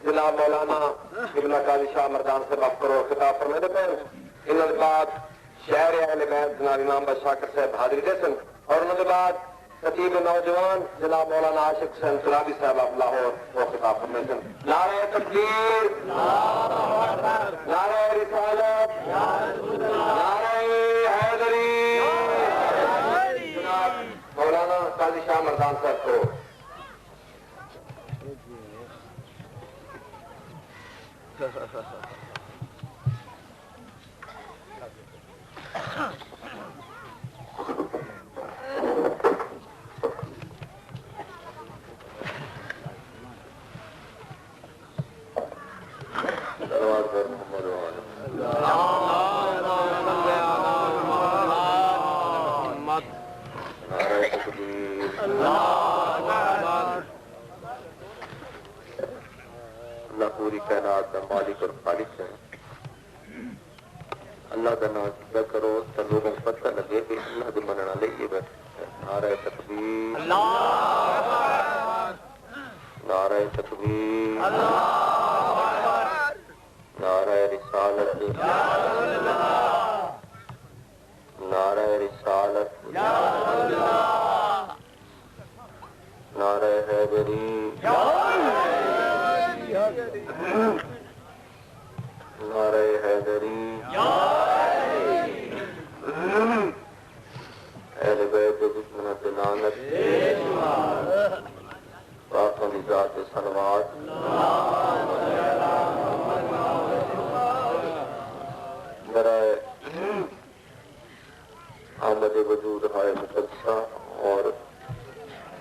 جناب مولانا ابن قاضی شاہ مردان سے بات کرو خطاب فرمائے پہ ان کے بعد شہر اہل بیت جناب امام بخش شاکر صاحب حاضری دے سن اور ان کے بعد خطیب نوجوان جناب مولانا عاشق حسین ترابی صاحب آپ لاہور وہ خطاب فرمائے سن. نعرہ تکبیر، نعرہ رسالت، نعرہ حیدری. جناب مولانا قاضی شاہ مردان صاحب کو اللہ پوری کائنات کا مالک اور خالق ہے. اللہ کا نام ذکر کرو تو لوگوں کو پتہ لگے کہ اللہ کے مننا لے یہ بیٹھے. نعرہ تکبیر، نعرہ تکبیر، نعرہ رسالت، نعرہ رسالت، نعرہ حیدری، نعرہ حیدری. اہل بیت دشمنوں سے لعنت، پاکوں کی ذات صلوات. برائے آمد وجود ہائے مقدسہ اور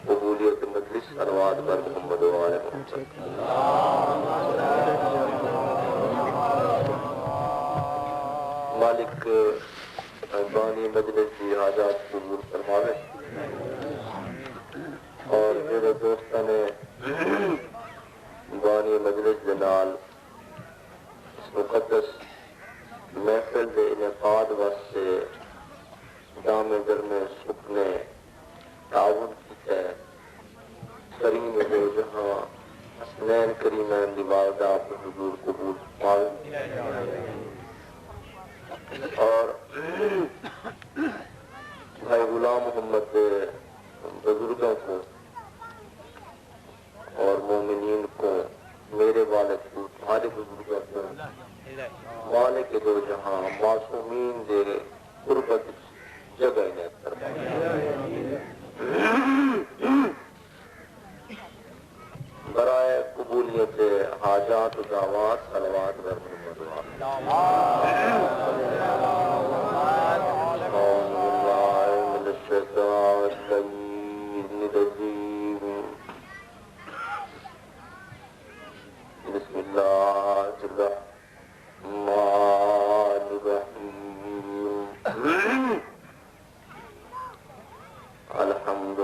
قبولیت مجلس صلوات بر محمد و آل محمد. مالک بانی مجلس کی حاجات قبول فرماوے اور میرے دوستوں نے بانی مجلس جلال اس مقدس محفل کے انعقاد واسطے دامے در میں سکنے تعاون کیتا ہے. کریم دو جہاں حسنین کریمین دی والدہ اپنے حضور قبول فرماوے اور بھائی غلام محمد بزرگوں کو اور مومنین کو، میرے والد کو، تمہارے بزرگوں کو، مالک دو جہاں معصومین دے قربت جگہ عنایت فرمائے. برائے قبولیت حاجات و دعوات صلوات بر محمد و بسم اللہ الرحمن الرحیم. الحمد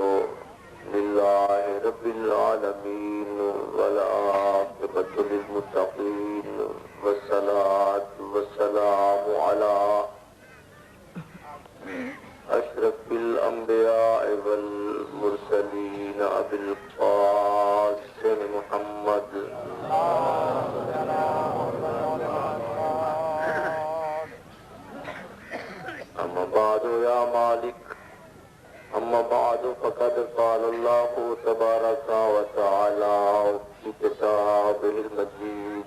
للہ رب العالمین والعاقبۃ للمتقین والصلاة والسلام علی اشرف الانبیاء والمرسلین ابی القاسم محمد اما بعد یا مالک اما بعد فقد قال اللہ تبارک و تعالی فی کتابہ المجید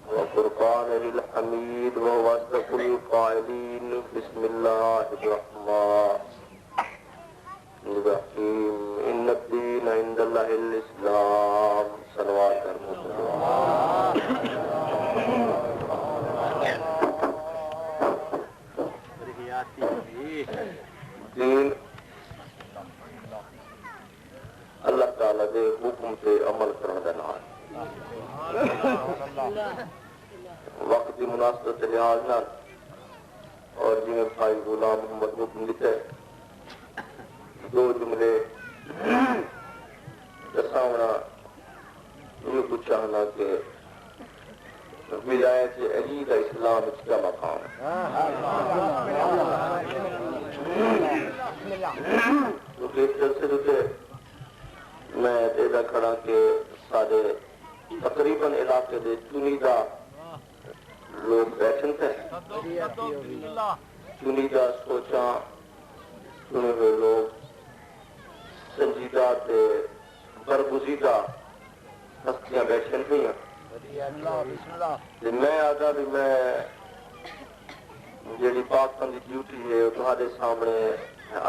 وفرقانہ الحمید ووصف القائلین. بسم اللہ الرحمن الرحیم. ان الدین عند اللہ الاسلام. صلوات کر دین اللہ تعالی دے حکم سے عمل کرنے کا نام. وقت کی مناسبت سے لحاظ نہ اور جی بھائی غلام محمد حکم لکھے دو جملے دساونا یہ پوچھانا کہ ولایت علی کا اسلام اس کا مقام کیونکہ ایک جلسے میں دیدا کھڑا کہ سارے تقریباً علاقے دے چنیدہ لوگ بیٹھن تھے، چنیدہ سوچاں چنے ہوئے لوگ سنجیدہ تے برگزیدہ ہستیاں بیٹھن ہوئی ہیں۔ میں آدھا بھی میں جیڑی پاکستان کی ڈیوٹی ہے وہ تمہارے سامنے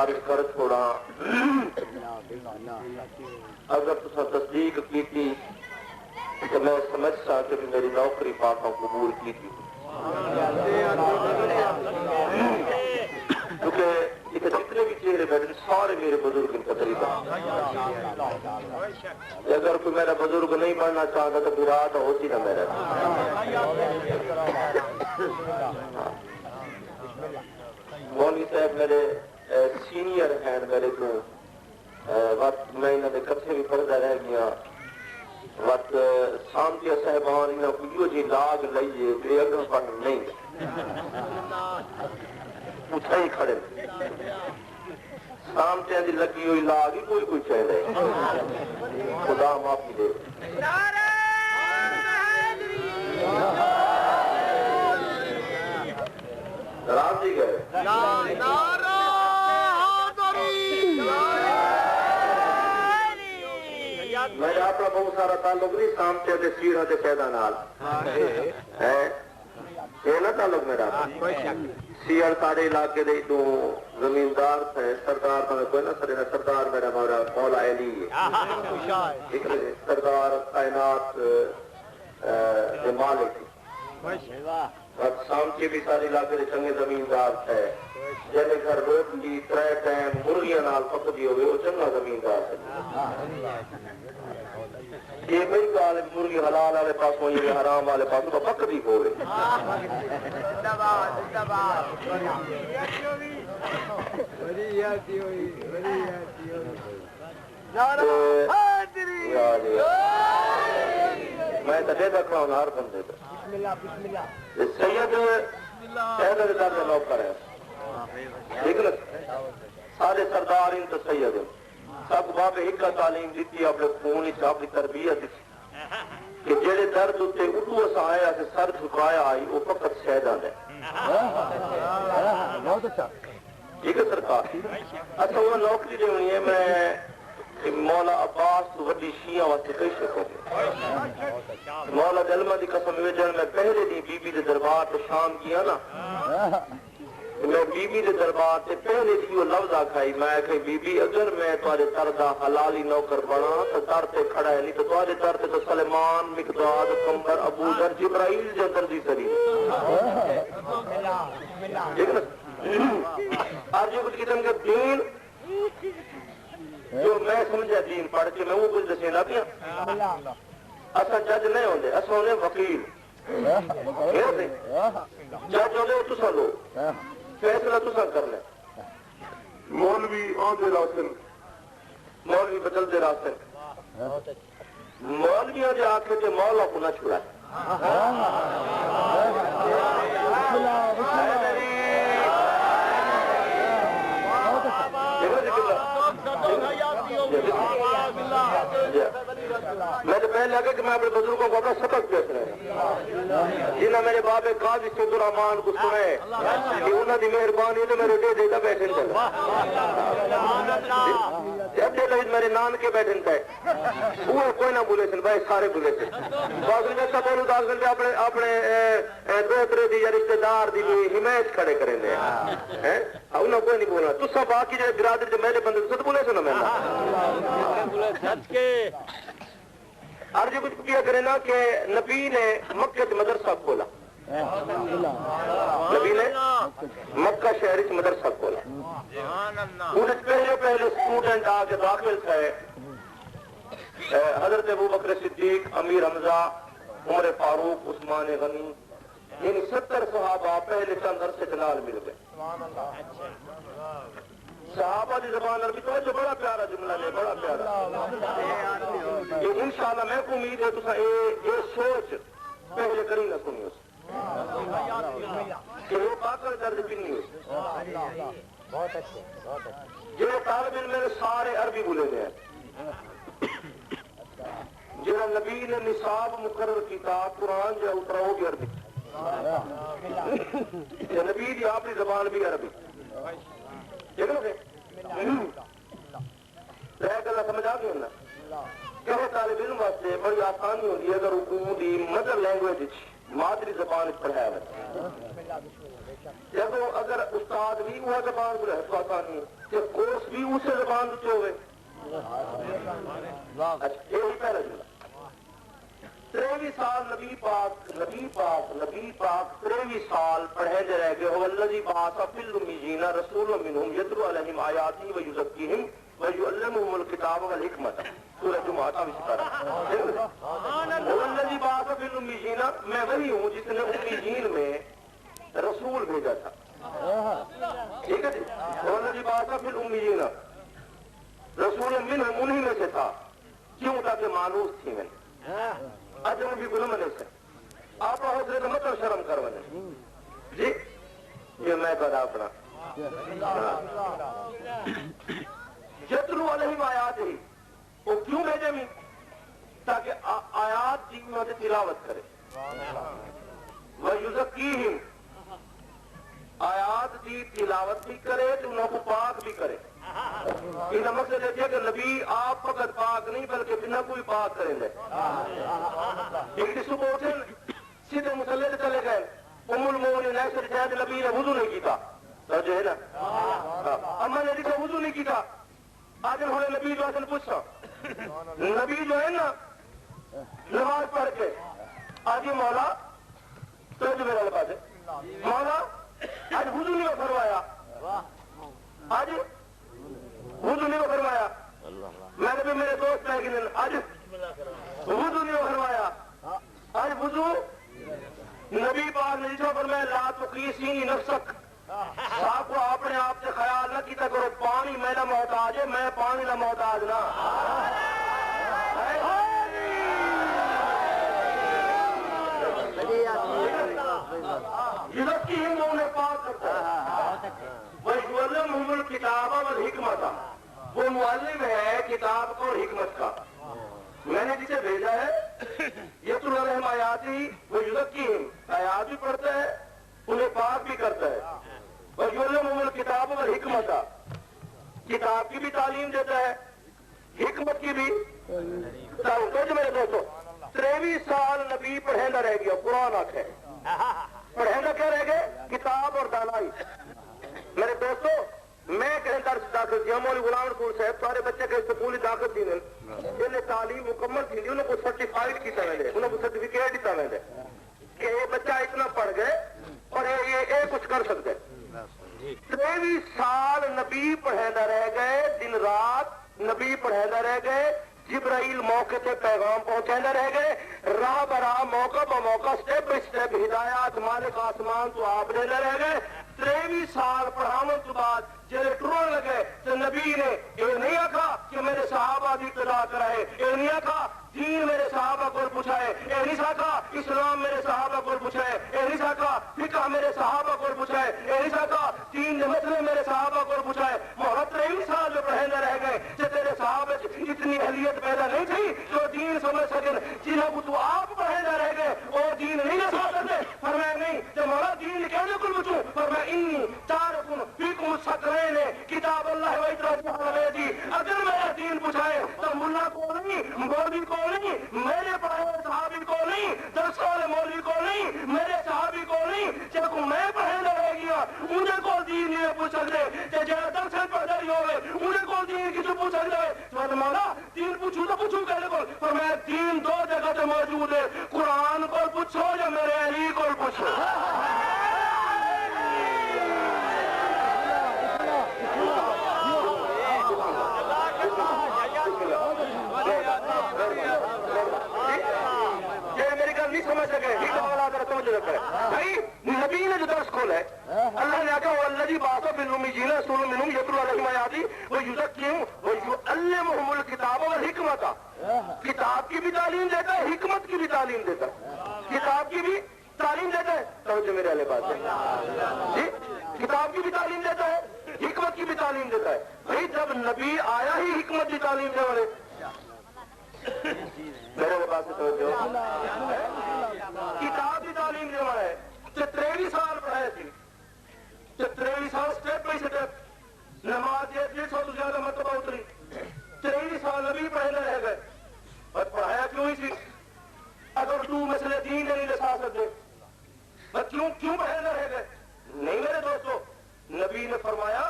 عرض کر چھوڑا، اگر تسا تصدیق کی تھی تو میں سمجھ سا کہ میری نوکری پاکوں قبول کی تھی، کیونکہ جتنے بھی چہرے بیٹھے سارے میرے بزرگ ان تقریبا، اگر کوئی میرا بزرگ نہیں بننا چاہتا تو پھر آتا ہوتی نہ میرا۔ مولوی صاحب میرے سینئر ہیں میرے کو، وقت میں انہوں نے کتھے بھی پڑھتا رہ گیا، وقت سامتیہ صاحبان انہوں کو جی لاگ لئیے جو اگر پڑھ نہیں پوچھا ہی کھڑے سامتیہ دی لگی ہوئی لاگ ہی کوئی چاہے خدا معافی دے۔ راز جی گئے میں اپنا بہت سارا تعلق نہیں سامتے تے سیڑھا تے پیدا نال ہے، یہ نہ تعلق میرا سیڑھ سارے علاقے دے دو زمیندار تھے، سردار کا کوئی نہ سردار میرا مولا علی ہے، سردار کائنات مالک سامچے بھی سارے علاقے دے چنگے زمیندار تھے، جن گھر روٹی 3 ٹائم مرغیاں نال پکدی ہوئے وہ چنگا زمیندار ہے۔ یہ بڑی گال مرغی حلال والے پاسوں یہ حرام والے پاسوں تو پکدی ہوئے۔ میں تو دے رکھا ہوں ہر بندے کو سید حیدر کا نوکر ہے، ٹھیک نا، سارے سردار ان تو سید ہیں، سب باب ایک تعلیم دیتی اپنے خون اپنی تربیت کہ جڑے درد اتنے اردو اسا آیا کہ سر جھکایا آئی وہ فقط شہدان ہے، ٹھیک ہے سرکار۔ اچھا وہ نوکری دینی ہے میں مولا عباس تو وڈی شیعہ واسطے کئی شکو مولا جلمہ دی قسم ویجن میں پہلے دی بی بی دے دربار تو شام کیا نا، میں بی بی دے دربار تے پہلے دی وہ لفظ آکھائی، میں کہ بی بی اگر میں تواڈے در دا حلالی نوکر بنا تو در تے کھڑا ہے، نہیں تو تواڈے در تے تو سلیمان، مقداد، کمبر، ابو ذر، جبرائیل جو درجی سری ٹھیک نا۔ آج جو کچھ قسم کا دین جو میں سمجھا دین پڑھ کے میں وہ کچھ دسے نہ پیا، اسا جج نہیں ہوندے، اسا ہونے وکیل، جج ہوندے تساں لو فیصلہ تساں کرنا، مولوی آندے راسن مولوی بدلدے راسن، مولویاں دے آکھے تے مولا کو نہ چھڑائے۔ میں تو پہلے لگا کہ میں اپنے بزرگوں کو اپنا سبق پیش رہا جنہیں میرے باب قاضی سید الرحمان کو سنے کہ انہوں نے مہربانی تو میرے دے دیتا بیٹھن تھے، جب دے لئے میرے نان کے بیٹھن تھے وہ کوئی نہ بولے سن بھائی سارے بولے سن باقی جیسا بولو 10 گھنٹے اپنے دوترے دی یا رشتہ دار دی حمایت کھڑے کریں دے انہوں کوئی نہیں بولنا تو سب باقی جو برادر جو میرے بندے سب بولے سن میں اور جو کچھ کیا کرے نا کہ نبی نے مکہ مدرسہ کھولا، نبی نے مکہ شہر مدرسہ کھولا، پہلے اسٹوڈنٹ آ کے داخل تھے حضرت ابوبکر صدیق، امیر حمزہ، عمر فاروق، عثمان غنی، یعنی 70 صحابہ پہلے چند عرصے نال مل گئے۔ صحابہ دی زبان عربی تو جو بڑا پیارا جملہ ہے، بڑا پیارا یہ انشاءاللہ میں کو امید ہے تسا یہ سوچ پہلے کری نہ سنی اس کہ وہ پاکر درد پنی اس جو طالب علم میرے سارے عربی بولے گئے ہیں جہاں نبی نے نصاب مقرر کیتا قرآن جو اترا ہو گیا عربی نبی دی آپ کی زبان بھی عربی ٹھیک ہے گلا سمجھ آ گئی نا کہ طالب علم واسطے بڑی آسانی ہوتی ہے اگر اردو دی مدر لینگویج مادری زبان پڑھایا جائے جب اگر استاد بھی وہ زبان کو ہے تو آسانی کہ کورس بھی اسی زبان سے ہوئے یہی پہلا جملہ 23 سال نبی پاک 23 سال پڑھے دے رہ گئے والذی بعث فی الامیین رسولا منہم یتلو علیہم آیاتہ ویزکیہم ویعلمہم الکتاب والحکمۃ سورہ جمعہ کا سپارہ والذی بعث فی الامیین میں وہی ہوں جس نے امیین میں رسول بھیجا تھا ٹھیک ہے جی والذی بعث فی الامیین رسول منہم انہی میں سے تھا کیوں تاکہ مانوس تھی میں اجم بھی گناہ منے سے آپ حضرت مطلب شرم کر بنے جی یہ میں بدا اپنا یتلو علیہم آیات ہی وہ کیوں بھیجے میں تاکہ آیات کی انہوں نے تلاوت کرے وَيُزَكِّيهِمْ آیات کی تلاوت بھی کرے تو انہوں کو پاک بھی کرے یہ نمک سے دیکھئے کہ نبی آپ فقط پاک نہیں بلکہ بنا کوئی پاک کریں گے ایک صبح اٹھیں سیدھے مسلح سے چلے گئے ام المومنین ایسے جہاں نبی نے وضو نہیں کیتا جو ہے نا اما نے لکھا وضو نہیں کیتا آج انہوں نے نبی جو اصل پوچھا نبی جو ہے نا نماز پڑھ کے آج یہ مولا تو جو میرا لباس ہے مولا آج وضو نہیں فرمایا آج وضو نہیں فرمایا میں نے بھی میرے دوست ہے کہ آج وضو نہیں فرمایا آج وضو نبی پاک نے جو فرمایا لا تقیسینی نفسک صاحب کو آپ نے آپ سے خیال نہ کیتا کرو پانی میرا محتاج ہے میں پانی نہ محتاج نہ یزکی ہم انہیں پاک کرتا ہے وَيُعَلِّمُهُمُ الْكِتَابَ وَالْحِکْمَةَ وہ معلم ہے کتاب کا اور حکمت کا میں نے جسے بھیجا ہے یتلو علیہم آیاتہ وَيُزَکِّیہم آیات بھی پڑھتا ہے انہیں پاک بھی کرتا ہے وَيُعَلِّمُهُمُ الْكِتَابَ وَالْحِکْمَةَ کتاب کی بھی تعلیم دیتا ہے حکمت کی بھی تعلیم میرے دوستو 23 سال نبی پڑھیندہ رہ گیا قرآن آکھ ہے پڑھیندہ کیا رہ گئے کتاب اور دانائی میرے دوستو میں کہیں درس داخل دیا مولی غلام رسول صاحب سارے بچے کے سکولی داخل دی انہیں تعلیم مکمل تھی انہوں کو سرٹیفائیڈ کی طرح دے انہوں کو سرٹیفکیٹ کی طرح دے کہ یہ بچہ اتنا پڑھ گئے اور یہ کچھ کر سکتے 23 سال نبی پڑھیندہ رہ گئے دن رات نبی پڑھیندہ رہ گئے جبرائیل موقع سے پیغام پہنچیندہ رہ گئے راہ براہ موقع بموقع سٹیپ بائی سٹیپ ہدایات مالک آسمان تو آپ دینے رہ گئے 23 سال پڑھاون تو بعد جلے ٹرون لگے تو نبی نے یہ نہیں آکھا کہ میرے صحابہ بھی اقتدا کرائے یہ نہیں آکھا دین میرے صحابہ کو پوچھائے یہ نہیں ساکھا اسلام میرے صحابہ کو پوچھائے یہ نہیں ساکھا فقہ میرے صحابہ کو پوچھائے یہ نہیں ساکھا دین مسئلے میرے صحابہ کو پوچھائے محمد 23 سال جو پڑھیندہ رہ گئے کہ تیرے صحابہ اتنی اہلیت پیدا نہیں تھی جو دین سمجھ سکیں جنہوں کو تو آپ پڑھیندہ رہ گئے اور دین نہیں نہ سکتے فرمایا نہیں کہ مولا دین کہنے کو پوچھوں فرمایا انی تارکن فیکم سکرین کتاب اللہ و اطراف جی اگر میرا دین پوچھائے تو ملا کو نہیں مولوی کو نہیں میرے پڑھائے صحابی کو نہیں درس والے مولوی کو نہیں میرے صحابی کو نہیں جب کو میں پڑھیندہ رہ گیا انہیں کو دین نہیں پوچھ سکتے جہاں درس پڑھ رہی ہوئے انہیں کو دین کسی پوچھ سکتے تو مولا دین پوچھوں تو پوچھوں کہنے کو فرمایا دین 2 جگہ سے موجود ہے قرآن کو پوچھو یا میرے علی کو پوچھو سمجھ سکے نبی نے جو درس کھولا ہے اللہ نے آگے والذی بعث فی الامیین رسولا منہم یتلو علیہم آیاتہ ویزکیہم ویعلمہم الکتاب والحکمۃ کتاب کی بھی تعلیم دیتا ہے حکمت کی بھی تعلیم دیتا ہے کتاب کی بھی تعلیم دیتا ہے توجہ میرے والے بات ہے جی کتاب کی بھی تعلیم دیتا ہے حکمت کی بھی تعلیم دیتا ہے بھائی جب نبی آیا ہی حکمت کی تعلیم دے والے میرے پاس توجہ کتاب کی تعلیم جو ہے 23 سال پڑھائے تھی 23 سال سٹیپ بائی سٹیپ نماز 100 سے زیادہ مرتبہ اتری 23 سال ابھی پڑھنے رہ گئے اور پڑھایا کیوں ہی تھی اگر تو مسئلے دین نہیں لسا سکتے کیوں پڑھنے رہ گئے نہیں میرے دوستو نبی نے فرمایا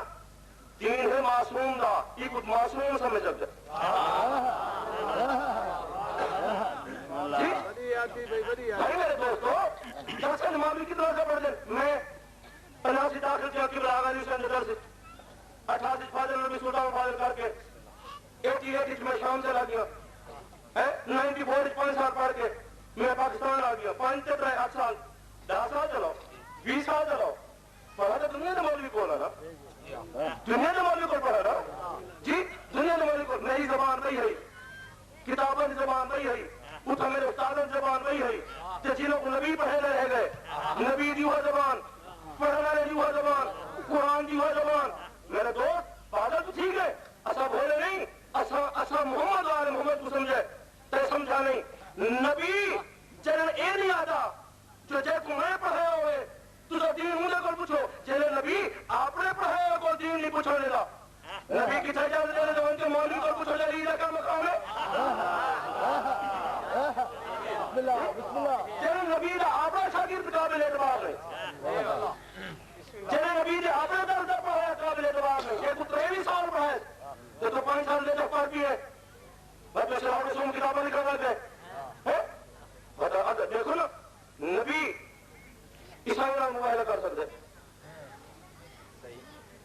دین ہے معصوم دا یہ کچھ معصوم سمجھ سکتے بھائی میرے دوستو درسل امامی کی طرح سے پڑھ دیں میں 50 داخل کیا قبلہ آگا نہیں اسے اندر سے 88 فاضل نبی سلطان فاضل کر کے 88 میں شام سے لا گیا 94 5 سال پڑھ کے میں پاکستان آ گیا 5 8 سال 10 سال چلاؤ 20 سال چلاؤ پڑھا تو دنیا نے مولوی کو نا دنیا نے مولوی کو پڑھا نا جی دنیا نے مولوی کو میری زبان نہیں ہے کتابوں کی زبان نہیں ہے اتھا میرے استادوں کی زبان نہیں ہے جنہوں کو نبی پڑھنے رہ گئے نبی دی ہوا زبان پڑھنے دی ہوا زبان قرآن دی ہوا زبان میرے دوست پاگل تو ٹھیک ہے ایسا بولے نہیں ایسا محمد والے محمد کو سمجھے تے سمجھا نہیں نبی چلن اے نہیں آتا جو جے کو میں پڑھایا ہوئے تو دین مجھے کو پوچھو چلے نبی آپ نے پڑھایا کو دین نہیں پوچھو لے گا نبی کی تجاوز دے دے ان کے مولوی کو پوچھو جا لیدہ کا مقام ہے چلے نبی دا آپ نے شاگرد قابل اعتبار نہیں چلے نبی دے آپ نے درد پڑھایا قابل اعتبار نہیں یہ تو 23 سال پڑھائے یہ تو 5 سال دے تو پڑھ بھی ہے بس شراح رسوم کتابیں نکل گئے بتا دیکھو نا نبی عیسائی نام مباہلہ کر سکتے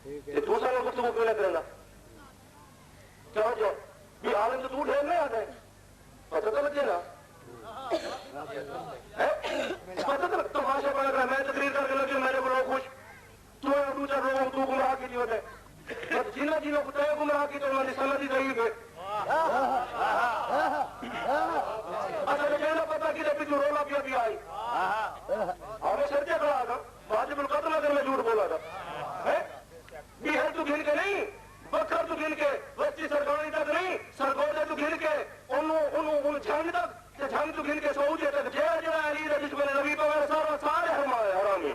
یہ دوسرا لوگ گفتگو کیوں نہ کریں گا کیا جو بھی عالم تو ڈھیر نہیں آتے پتہ تو لگے نا پتہ تو تماشا پڑھ رہا میں تقریر کر کے لگے میرے کو لوگ خوش تو ہے دوسرا لوگوں تو گمراہ کی دیوت ہے جنہوں کو تیہ گمراہ کی تو انہوں نے سمجھ ہی ضعیف ہے اچھا کہنا پتا کہ جب جو رولا بھی آئی ہمیں سرچے کھڑا تھا واجب القتل اگر میں جھوٹ بولا تھا بھی ہے تو گھن کے نہیں بکر تو گھن کے بچی سرگوڑی تک نہیں سرگوڑے تو گھن کے ان جھنگ تک جھنگ تو گھن کے سعودیہ تک جے جڑا علی رضی جس میں نبی پہ میرے سارے ہمارے حرامی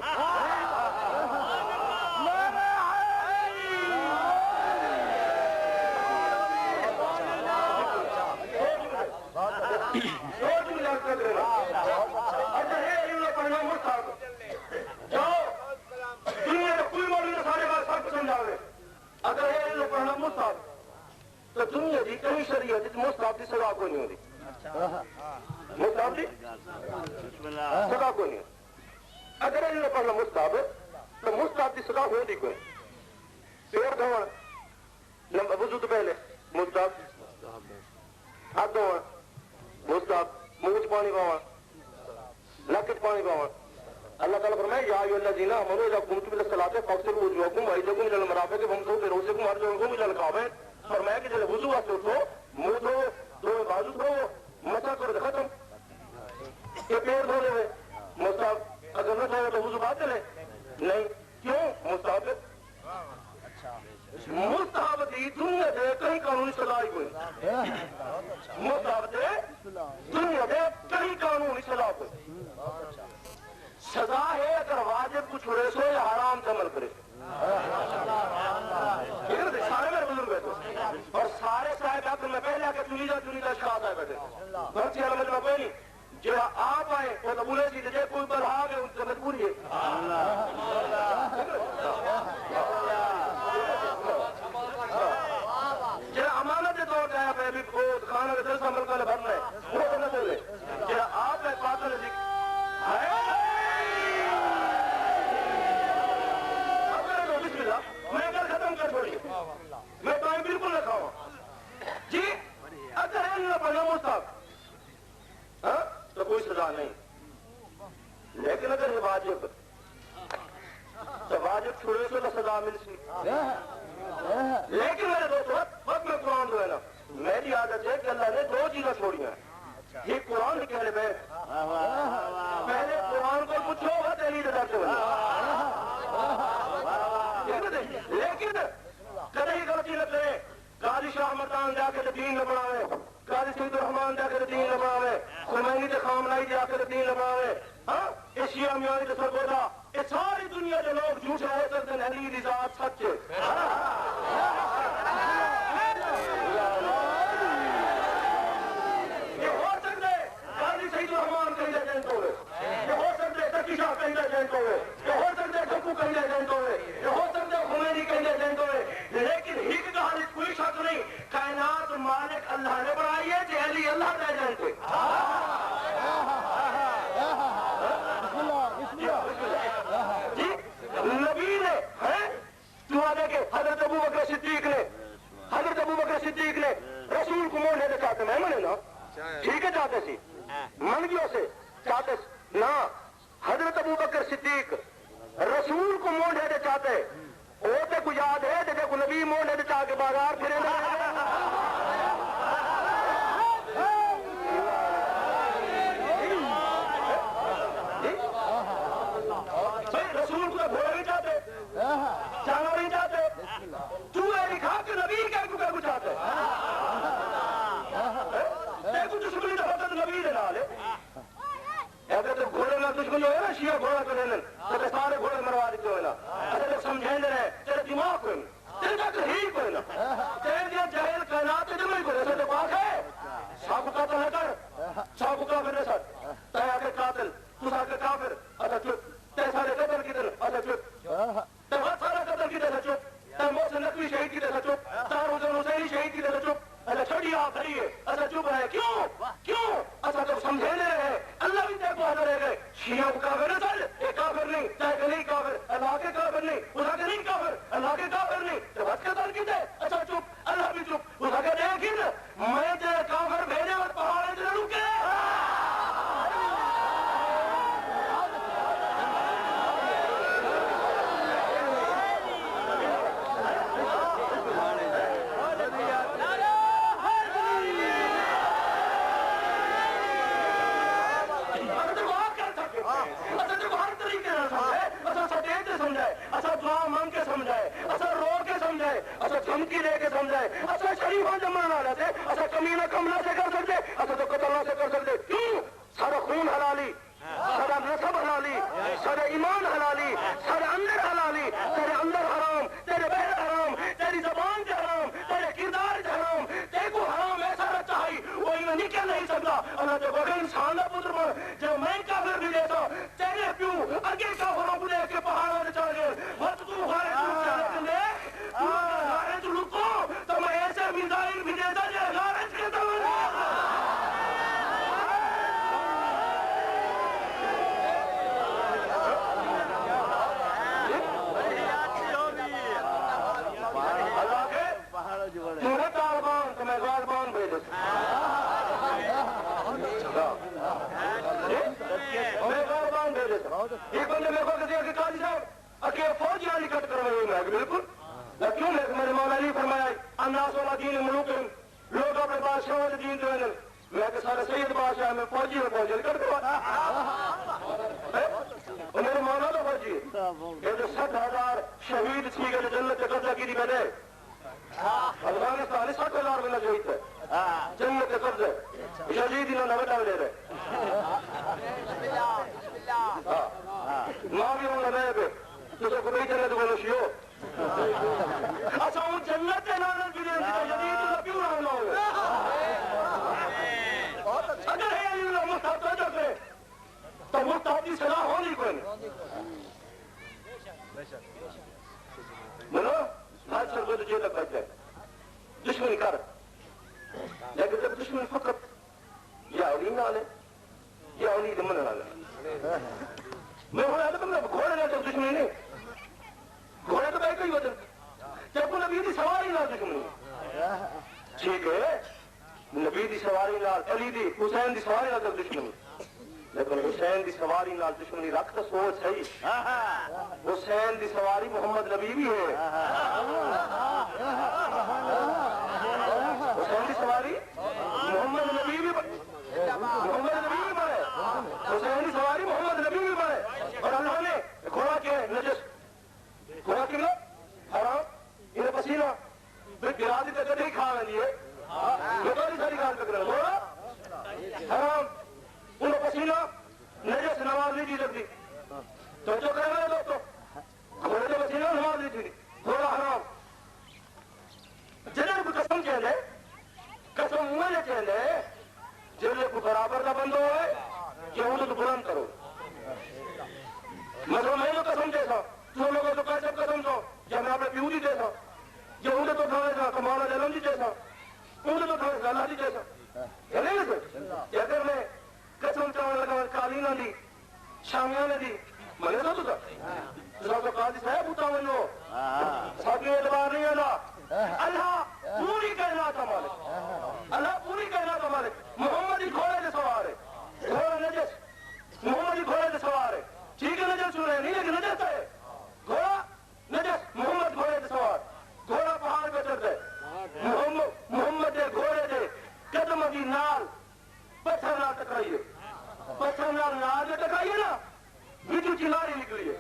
اگر یہ لوگ پڑھنا مستحب تو دنیا دی کہیں شریعت جس مستحب دی سزا کوئی نہیں ہوتی مستحب دی سزا کوئی نہیں اگر یہ لوگ پڑھنا مستحب تو مستحب دی سزا ہوتی کوئی پیر دھوان وضو تو پہلے مستحب ہاتھ دھوان مستحب منہ پانی پاوان نک پانی پاوان اللہ تعالیٰ فرمائے یا ایھا الذین آمنوا اذا قمتم الى الصلاۃ فاغسلوا وجوہکم وایدیکم الى المرافق وامسحوا برؤوسکم وارجلکم الى الکعبین فرمایا کہ جب وضو واسطے اٹھو منہ دھو دو بازو دھو مسح کرو ختم یہ پیر دھو لے مستحب اگر نہ دھوئے تو وضو بعد چلے نہیں کیوں مستحب مستحب دی دنیا دے کہیں قانونی سزا ہی کوئی مستحب دے دنیا دے کہیں قانونی سزا کوئی سزا ہے اگر واجب کو چھوڑے سو یا حرام سے عمل کرے سارے میرے بزرگ بیٹھے اور سارے صاحب آپ میں پہلے آکے چنیدہ شاہ صاحب بیٹھے غلطی علمت میں کوئی نہیں جو آپ آئے وہ تو بولے سی جے کوئی برحاق ہے ان سے مجبوری ہے جو امانت طور کا ہے بھی کھانا کے دل سے عمل کرنے بھرنا ہے وہ تو نہ چلے جو آپ ہے قاتل میں کل ختم کر چھوڑی میں ٹائم بالکل نہ کھاؤں جی اگر ہے نہ پڑھنا مستحب تو کوئی سزا نہیں لیکن اگر یہ واجب تو واجب چھوڑے سے تو سزا مل سی لیکن میرے دوست وقت میں قرآن جو ہے نا میری عادت ہے کہ اللہ نے 2 چیزیں چھوڑی ہیں یہ قرآن کے کہنے میں پہلے قرآن کو پوچھو وہ دلیل سے لیکن کدے ہی غلطی نہ کرے قاضی شاہ مردان جا کے دین نہ بناوے قاضی سید الرحمان دا کر دین لباوے خمینی تے خامنائی دا کر دین لباوے ہاں ایشیا میانی تے سرگودا یہ ساری دنیا کے لوگ جھوٹے ہو سکتے ہیں علی دی ذات سچ ہے یہ ہو سکتے قاضی سید الرحمان کہیں ایجنٹ ہوئے یہ ہو سکتے ترکی شاہ کہیں ایجنٹ ہوئے یہ ہو سکتے ٹھکو کہیں ایجنٹ ہوئے یہ ہو سکتے خمینی کہیں ایجنٹ ہوئے لیکن ایک کہانی کوئی شک نہیں کائنات مالک اللہ نے بنائی ہے کہ علی اللہ کا ایجنٹ ہے جی نبی نے تو آگے کہ حضرت ابو بکر صدیق نے رسول کو موڑنے دے چاہتے میں منے نا ٹھیک ہے چاہتے سی من گیوں سے چاہتے نا حضرت ابو بکر صدیق رسول کو موڑنے دے چاہتے وہ تے کو یاد ہے جیسے کو نبی موڑنے دے چاہ کے بازار پھرے رسول کو گھوڑا نہیں چاہتے جانور نہیں چاہتے تو ہے لکھا کہ نبی کیا کو چاہتے دیکھو دشمنی تو حضرت نبی دے نال اگر تو گھوڑے نہ دشمن جو ہے نا شیعہ گھوڑا کرنے تو سارے گھوڑے مروا دیتے ہوئے نا اگر سمجھیں دے رہے تیرے دماغ کوئی نا تیرے تک ہی کوئی نا تیرے دیا جہل کائنات دے میں کوئی ایسے تو پاک ہے ساکو قاتل ہے کر ساکو کافر نے ساتھ تے آگے قاتل تو ساکے کافر اچھا چپ تے سارے قتل کی دل اچھا چپ تے بہت سارا قتل کی دل چپ تے محسن نقوی شہید کی دل چپ چار حسین حسینی شہید کی دل چپ اچھا چھڑی آپ کھڑی ہے اچھا چپ رہے کیوں اچھا تو سمجھے نہیں رہے اللہ بھی دیکھو حضر ہے گئے شیعہ کو کافر ہے سر ایک کافر نہیں چاہے کہ نہیں کافر اللہ کے کافر نہیں خدا کے نہیں کافر اللہ کے کافر نہیں تو بس قتل کی دے اچھا چپ اللہ بھی چپ خدا کے دیکھیں میں تیرے کافر بھیجے اور پہاڑے تیرے رکے دھمکی دے کے سمجھائے اچھا شریفہ جمعہ نہ لیتے اچھا کمینہ کملہ سے کر سکتے اچھا تو قتل نہ سے کر سکتے کیوں سارا خون حلالی سارا نسب حلالی سارا ایمان حلالی سارا اندر حلالی تیرے اندر حرام تیرے بہر حرام تیری زبان کے حرام تیرے کردار کے حرام تیرے کو حرام ایسا رہتا ہے وہ انہیں نکل نہیں سکتا اللہ جو بغیر انسان کا پتر مر جب میں کافر بھی دیتا تیرے پیوں اگے کافروں کو دیکھ کے پہاڑوں سے چڑھ گئے وقت تو ہارے تو لے غارج رکو تو میں ایسے میزائل بھی دیتا جو غارج کے تو تمہیں طالبان تو میں غالبان بھیج میں غالبان بھیج دیتا ایک بندے میرے کو کہتے ہیں کہ قاضی صاحب اکیل فوجی والی کٹ کروائے ہوئی میں بالکل کیوں میں نے مولا علی فرمایا الناس والا دین ملوکہم لوگ اپنے بادشاہوں سے دین دوئے میں کہ سارے سید بادشاہ میں فوجی میں فوجی کٹ کروا میرے مولا تو فوجی یہ جو 60,000 شہید تھی گئے جنت کے قبضہ کی دی بیٹھے افغانستان 60,000 میں شہید تھے جنت کے قبضے شہید انہوں نے بیٹھا لے رہے ماں بھی ہوں نئے پہ تجھے کو نہیں جنت کو نشیو اچھا ہوں جنت کے نانت بھی دیں گے جدید تو کیوں رہنا ہوگا اگر ہے علی اللہ مستحب تو جب ہے تو مستحب کی صلاح ہونی کوئی نہیں منو بھائی سر کو تو جیل تک بچ جائے دشمنی کر لیکن جب دشمنی فقط یا علی نہ لے یا علی دمن نہ لے میں ہوں آدھا کم گھوڑے نہ تو دشمنی نہیں گھوڑے تو بھائی کئی ہوتے جب وہ نبی دی سواری نہ دشمنی ٹھیک ہے نبی دی سواری نال علی دی حسین دی سواری نال دشمنی لیکن حسین دی سواری نال دشمنی رکھ تو سوچ صحیح حسین دی سواری محمد نبی بھی ہے حسین دی سواری محمد نبی بھی بڑے حسین دی سواری محمد نبی بھی بڑے اور اللہ نے گھوڑا کے نجس گھوڑا کی نا حرام انہیں پسینہ پھر گرا دی تک نہیں کھا لیے یہ تو نہیں ساری کار پکڑا نجس نماز نہیں دی لگتی تو جو کرے میرے دوستوں گھوڑے کے پسینے نماز نہیں تھی گھوڑا حرام جنہیں کو قسم چاہتے قسم مجھے چاہتے جنہیں کو برابر کا بند ہوئے کہ وہ تو بلند کرو مطلب میں تو قسم جیسا تو لوگوں تو کیسے قسم سو یا میں اپنے پیوری جیسا یا انہیں تو کھانے کا کمانا جلم جی جیسا انہیں تو کھانے کا اللہ جی جیسا یعنی کہ اگر میں قسم چاہنے لگا قالینہ دی شامیاں دی منے تو تھا جسا تو قاضی صاحب ہوتا منو سب نے اعتبار نہیں اللہ اللہ پوری کائنات مالک اللہ پوری کائنات مالک محمد ہی گھوڑے سے سوار ہے گھوڑا نجس محمد ہی گھوڑے سے سوار ہے ٹھیک ہے نجس سن رہے نہیں لیکن نجس ہے گھوڑا نجس محمد گھوڑے سے سوار گھوڑا پہاڑ پہ چڑھتا ہے محمد دے گھوڑے دے قدم دی نال پتھر نال ٹکرائیے پتھر نال جو ٹکرائیے نا بجو چناری نکلی ہے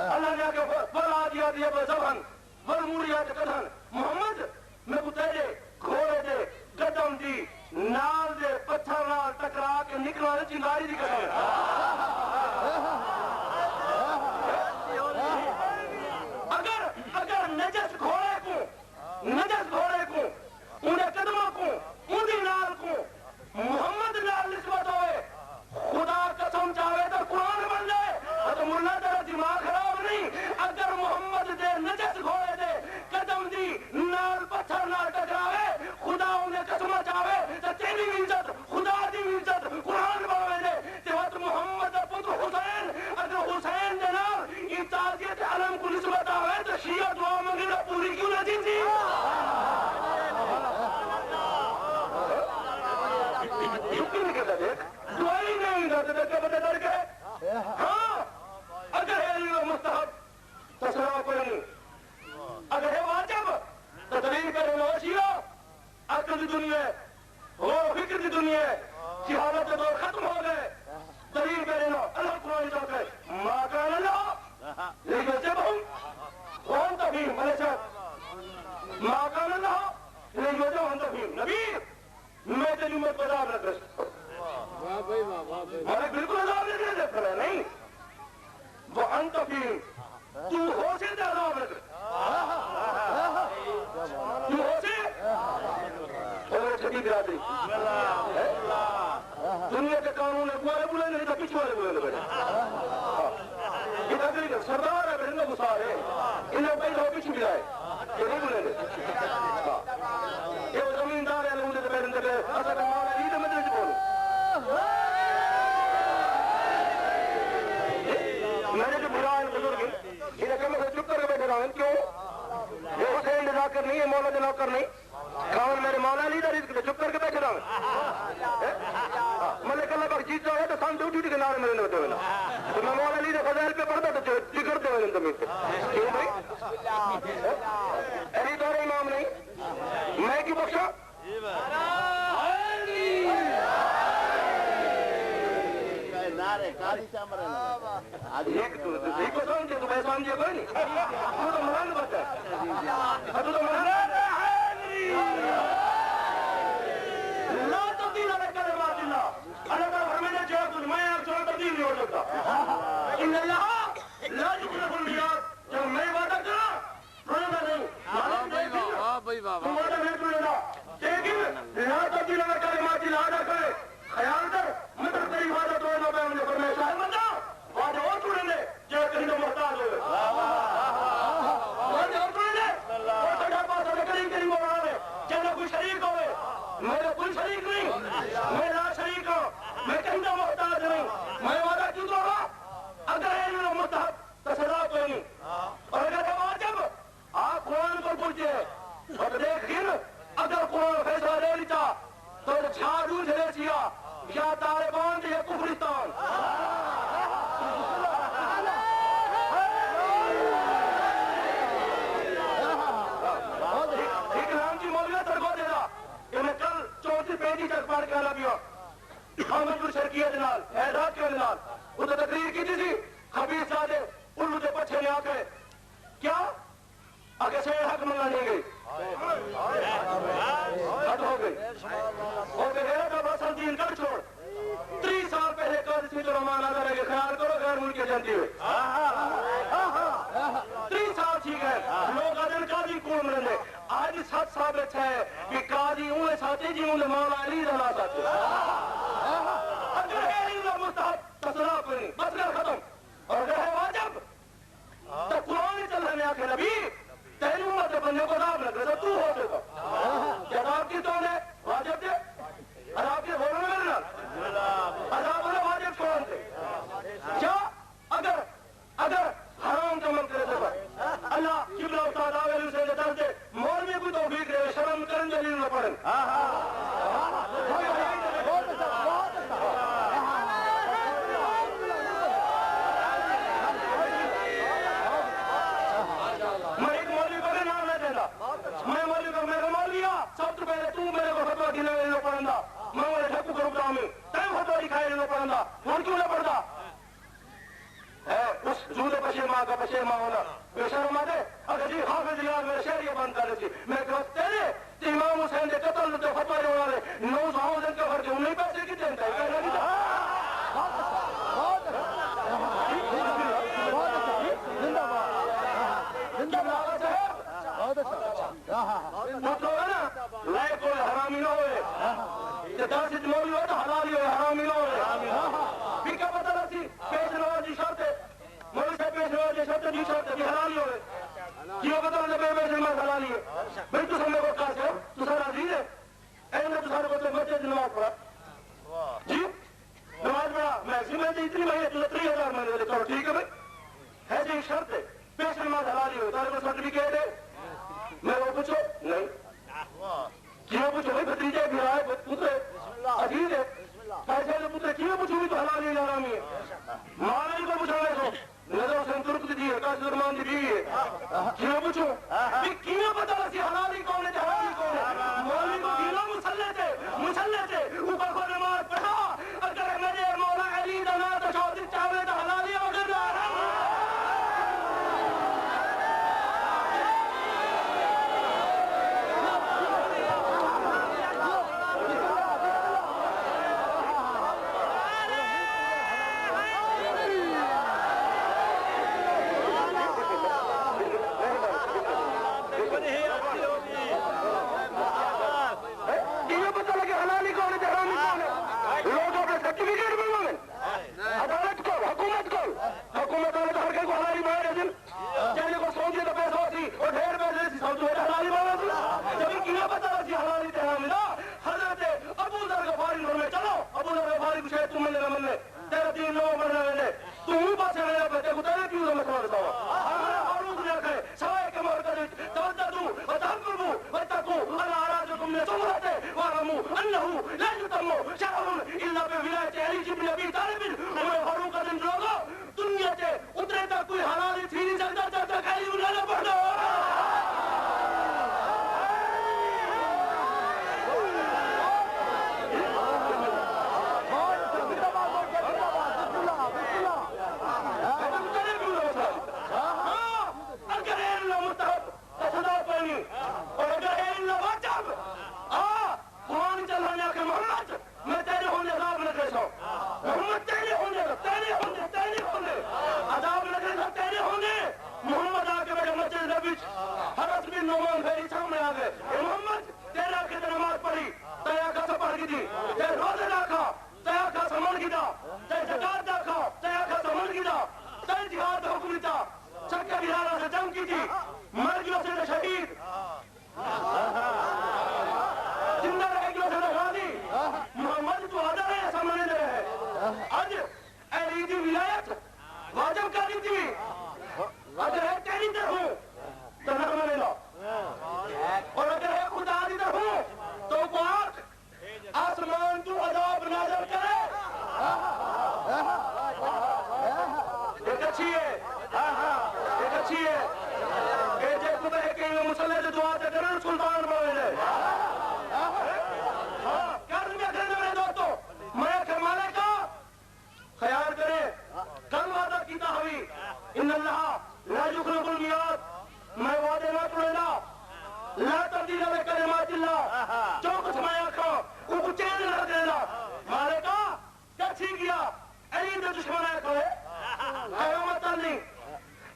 اللہ نے آگے بلا دیا دیا زبان والموریات قدھن محمد میں کو تیرے گھوڑے دے قدم دی نال دے پتھر نال ٹکرا کے نکلا دے چنگاری دی قدم اگر نجس گھوڑے کو انہیں قدموں کو انہیں نال کو محمد نال نسبت ہوئے خدا قسم چاہے تو قرآن بن جائے تو ملا تیرا دماغ خراب نہیں اگر محمد دے نجس گھوڑے دے قدم دی نال پتھر نال ٹکراوے خدا انہیں قسم چاہے تو تیری عزت خدا دی عزت قرآن باوے دے تے وقت محمد دا پتر حسین اگر حسین دے نال یہ تعزیت علم کو نسبت آوے تو شیعہ دعا منگی نہ پوری کیوں نہ دین دی یقین نکلتا دیکھ دعائی نہیں کرتے دیکھے بتے در کے ہاں اگر ہے مستحب تصرف کوئی نہیں اگر ہے واجب تو دلیل کرے نو شیعہ عقل دی دنیا ہے وہ فکر دی دنیا ہے جہالت دور ختم ہو گئے دلیل کرے نو اللہ قرآن چاہتا ہے ما کان اللہ لیکن جب ہم وہاں تفہیم علیہ صاحب ما کان اللہ لیکن جب ہم تفہیم نبی میں تیری امت پر عذاب نہ کر مالک بالکل عذاب نہیں کر رہا نہیں وہ انت فیم تو ہو سے عذاب نہ کر تو ہو سے اور چھٹی برادری دنیا کے قانون ہے کوارے بولے نہیں تھا کچھ والے بولے بیٹھے یہ تقریب سردار ہے بھرنگا مسار ہے انہیں پہلے ہو کچھ ملا ہے یہ نہیں بولے یہ وہ زمیندار ہے انہیں تو بیٹھنے کے ایسا کہ مولا علی تو مدرج بولو میں نے جو بھرا ہے بزرگ انہیں کم سے چپ کر کے بیٹھے رہا ہوں کیوں یہ حسین دے کر نہیں ہے مولا دے نوکر نہیں کامل میرے مولا علی دا رزق چپ کر کے بیٹھے رہا ہوں ملک اللہ پاک جیت جاؤ تو سامنے اٹھی کے نعرے میرے ہوتے ہوئے تو میں مولا علی دے فضائل پہ پڑھتا تو جگرتے ہوئے زمین پہ کیوں بھائی علی دور امام نہیں میں کیوں بخشا نعرے قاضی چامر ایک کو سمجھے تو میں سمجھے کوئی نہیں تو تو مران بچا تو تو مران لا تبدیل علی کلمات اللہ اللہ تعالیٰ فرماتے ہیں جواب میں آپ سے تبدیل نہیں ہو سکتا ان اللہ لا یخلف المیعاد جب میں وعدہ کرا سننا نہیں تم وعدہ نہیں سننا لیکن لا تبدیل علی کلمات اللہ ادا کرے خیال کر مطلب تیری وعدہ تو نہ میں فرمایا شاید بندہ وعدہ اور سنیں دے جو کہیں تو محتاج ہوئے وعدہ اور سنیں دے اور سجا پاس اگر کریم مولانا ہے جنہ کوئی شریک ہوئے میرا کوئی شریک نہیں میں لا شریک ہوں میں کہیں تو محتاج نہیں میں وعدہ کیوں توڑا اگر ہے انہوں مستحب تو سزا کوئی نہیں اور اگر ہے واجب آپ قرآن کو پوچھئے اور دیکھیں اگر قرآن فیصلہ لے لیتا تو جھاڑو جھلے سیا یا طالبان یا کفرستان ایک نام جی مولوی سر کو دے دا کہ میں کل 34 پیجی تک پڑھ کے آنا بھی ہوں محمد پر شرکیہ جنال اعزاد کے جنال وہ تو تقریر کی تھی خبیث سادے الو سے پچھے لے آکے کیا آگے سے حق منگا نہیں گئی حد ہو گئی اور کہ غیرت کا بس دین کر چھوڑ 30 سال پہلے قاضی سمجھ الرحمان کے جانتی ہوئے 3 سال تھی گئے لوگ آدھن قاضی کون رہنے آج سچ ثابت ہے کہ قاضی انہیں ساتھی جی انہیں مولا علی رہا ساتھی اگر ہے علی مستحب تصلاح کرنی مسئلہ ختم اور اگر ہے واجب تو قرآن چل رہے آنکھیں نبی تیری امت بننے کو عذاب لگ رہا تو ہو سکتا کیا عذاب کی تو نے واجب دے عذاب کی ہو رہے ملنا عذاب انہیں واجب کون دے کیا اگر حرام کا من کرے سکتا اللہ قبلہ استاد آویل سے دل دے مولوی کو توفیق دے شرم کرن جلیل نہ پڑھن میں ایک مولوی کو نام نہ دینا میں مولوی کو میرا مولویا سب تو پہلے تو میرے کو فتوہ دینے نہ پڑھندا میں میرے ٹھکو کو رکھتا ہوں تین فتوہ دکھائے نہ پڑھندا ہوں کیوں نہ پڑھتا اس جود پشیماں کا پشیماں ہونا بے شرم آدھے اگر جی حافظ یاد میرے شہریہ بند کر دیتی میں کہا تیرے امام حسین دے قتل دے فتوہ جو ہونا لے 900 دن کا فرق انہیں پیسے کی دینتا ہے کہنا نہیں تھا مطلب ہے نا لائے کوئی حرامی نہ ہوئے داسج مولی ہوئے تو حلالی ہوئے حرامی نہ ہوئے پھر کیا پتہ رہتی پیش نوازی شرط ہے مولی سے پیش نوازی شرط ہے جی شرط ہے حلالی ہوئے کیوں پتہ رہتے بے پیش نماز حلالی ہے بھئی تو سمجھے کو کاس ہے تو سارا عزیز ہے اینڈ تو سارے کو تو مسجد نماز پڑھا جی نماز پڑھا میکسیمم تو اتنی مہینے تو 3000 مہینے چلو ٹھیک ہے بھئی ہے جی شرط ہے پیش نماز حلالی ہوئے سارے کو سرٹیفکیٹ ہے میں وہ پوچھو نہیں کیوں پوچھو بھائی بھتیجے بھی آئے پترے عزیز ہے پیسے جو پترے کیوں پوچھو بھی تو حلالی ہے حرامی ہے مالی کو پوچھو میں تو نظر حسین ترک دی ہے قاسد رحمان دی بیوی ہے کیوں پوچھو بھی کیوں پتہ رسی حلالی کون ہے حرامی کون ہے مولوی کو گیلو مسلح تھے اوپر کو نماز پڑھا اگر میرے مولا علی دنا تو چودھری چاولے تو حلالی ہے مگر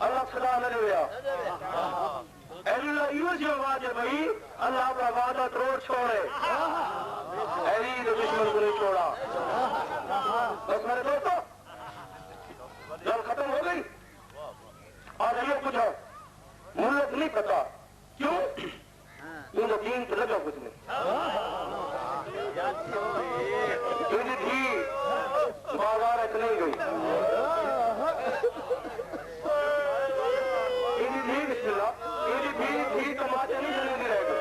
اللہ صدا نہ ہویا اللہ یہ جو آواز ہے بھائی اللہ کا وعدہ توڑ چھوڑے علی کے دشمن کو نہیں چھوڑا بس میرے دوستو جنگ ختم ہو گئی اور یہ کچھ ہے ملک نہیں پتا کیوں کیونکہ دین تو لگا کچھ نہیں کیونکہ تھی بازار ایک نہیں گئی تھی تو ماں نہیں چلے رہ گئی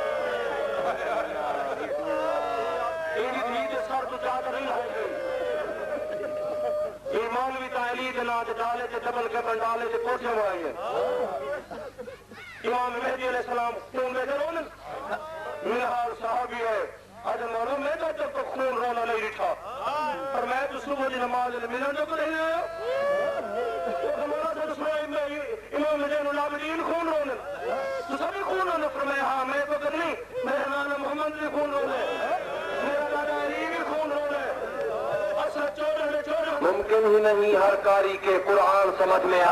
تھی تو سر تو جا کر نہیں رہ گئی یہ مولوی تعلی کے نام ڈالے تھے ڈبل کے ڈالے تھے کوٹھے میں آئی ہے امام مہدی علیہ السلام خون میں رونے میرے حال صحابی ہے آج مانو میں تو جب تک خون رونا نہیں رکھا پر میں تو صبح دی نماز ملن جو نہیں آیا ہمارا تو امام زین العابدین خون رونے تو سبھی خون رونے فرمایا ہاں میں تو کر نہیں میرے نانا محمد بھی خون رونے میرا دادا علی بھی خون رونے اصل چودہ ممکن ہی نہیں ہر قاری کے قرآن سمجھ میں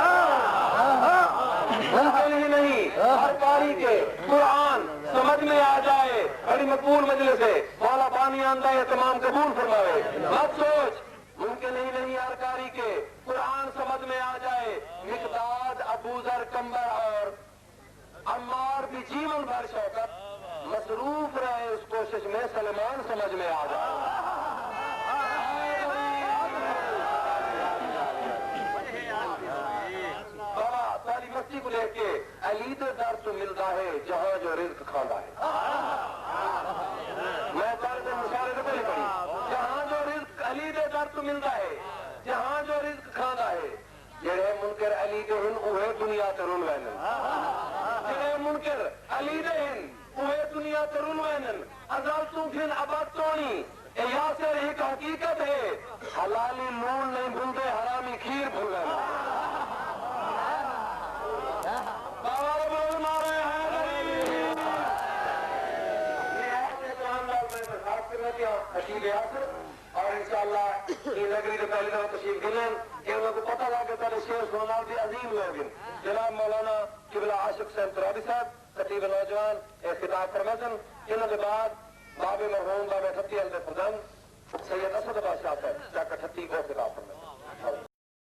ممکن ہی نہیں ہر قاری کے قرآن سمجھ میں آ جائے بڑی مقبول مجلس ہے مولا بانی آندہ ہے تمام قبول فرماوے بات سوچ ممکن ہی نہیں ہر قاری کے قرآن سمجھ میں آ جائے مقداد ابو ذر کمبر اور عمار بھی جیون بھر شوکت مصروف رہے اس کوشش میں سلمان سمجھ میں آ جائے مستی کو لے کے علی دے در تو ملتا ہے جہاں جو رزق کھانا ہے میں طرز مشارے کو نہیں پڑھی جہاں جو رزق علی دے در تو ملتا ہے جہاں جو رزق کھانا ہے جڑے منکر علی دے ہن اوہے دنیا ترون وینن جڑے منکر علی دے ہن اوہے دنیا ترون وینن ازل تو پھر ابد تونی اے یاسر ایک حقیقت ہے حلالی نون نہیں بھولتے حرامی کھیر بھول گئے خطیب یاسر اور انشاءاللہ یہ نگری کے پہلی دفعہ تشریف گلن کہ انہوں کو پتہ لگا کہ تیرے شیخ سنال بھی عظیم لوگ ہیں جناب مولانا قبلہ عاشق حسین ترابی صاحب خطیب نوجوان ایک خطاب فرمائزن انہوں کے بعد باب مرحوم باب ٹھتی الد فردن سید اسد بادشاہ صاحب جا کر ٹھتی کو خطاب فرمائزن